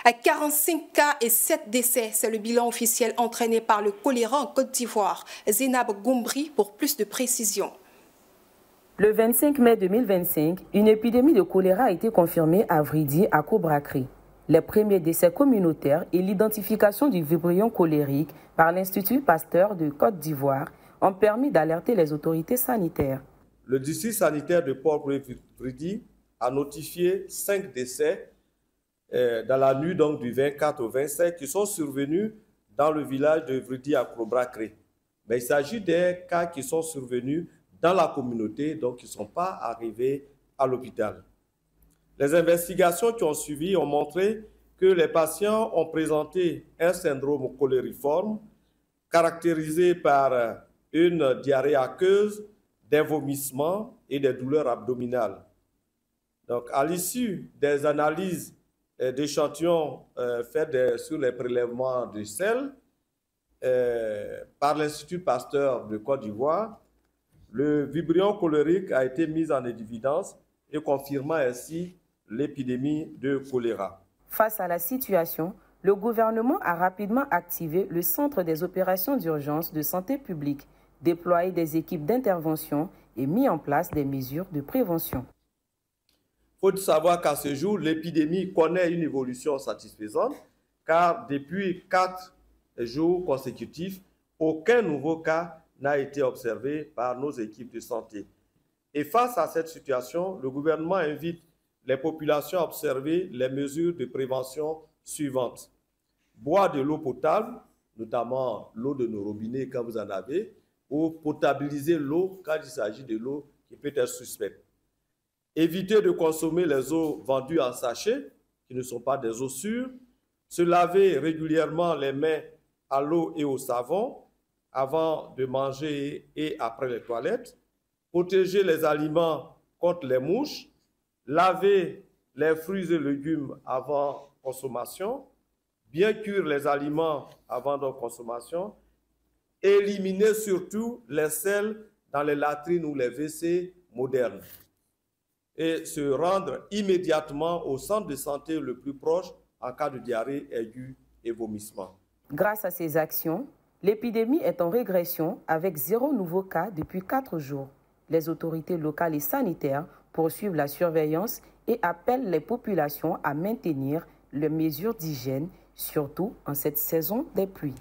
À 45 cas et 7 décès, c'est le bilan officiel entraîné par le choléra en Côte d'Ivoire. Zénab Goumbri pour plus de précisions. Le 25 mai 2025, une épidémie de choléra a été confirmée à Vridi, à Conakry. Les premiers décès communautaires et l'identification du vibrio cholérique par l'Institut Pasteur de Côte d'Ivoire ont permis d'alerter les autorités sanitaires. Le district sanitaire de Port-Vridi a notifié 5 décès dans la nuit donc, du 24 au 27 qui sont survenus dans le village de Vridi à Conakry. Mais il s'agit des cas qui sont survenus dans la communauté, donc qui ne sont pas arrivés à l'hôpital. Les investigations qui ont suivi ont montré que les patients ont présenté un syndrome cholériforme caractérisé par une diarrhée aqueuse, des vomissements et des douleurs abdominales. Donc, à l'issue des analyses d'échantillons faites sur les prélèvements de sel par l'Institut Pasteur de Côte d'Ivoire, le vibrio cholérique a été mis en évidence et confirmant ainsi l'épidémie de choléra. Face à la situation, le gouvernement a rapidement activé le Centre des opérations d'urgence de santé publique, déployé des équipes d'intervention et mis en place des mesures de prévention. Il faut savoir qu'à ce jour, l'épidémie connaît une évolution satisfaisante, car depuis 4 jours consécutifs, aucun nouveau cas n'a été observé par nos équipes de santé. Et face à cette situation, le gouvernement invite les populations à observer les mesures de prévention suivantes. Boire de l'eau potable, notamment l'eau de nos robinets quand vous en avez, ou potabiliser l'eau quand il s'agit de l'eau qui peut être suspecte. Éviter de consommer les eaux vendues en sachet, qui ne sont pas des eaux sûres. Se laver régulièrement les mains à l'eau et au savon avant de manger et après les toilettes. Protéger les aliments contre les mouches. Laver les fruits et légumes avant consommation. Bien cuire les aliments avant leur consommation. Éliminer surtout les sels dans les latrines ou les WC modernes. Et se rendre immédiatement au centre de santé le plus proche en cas de diarrhée aiguë et vomissement. Grâce à ces actions, l'épidémie est en régression avec 0 nouveau cas depuis 4 jours. Les autorités locales et sanitaires poursuivent la surveillance et appellent les populations à maintenir les mesures d'hygiène, surtout en cette saison des pluies.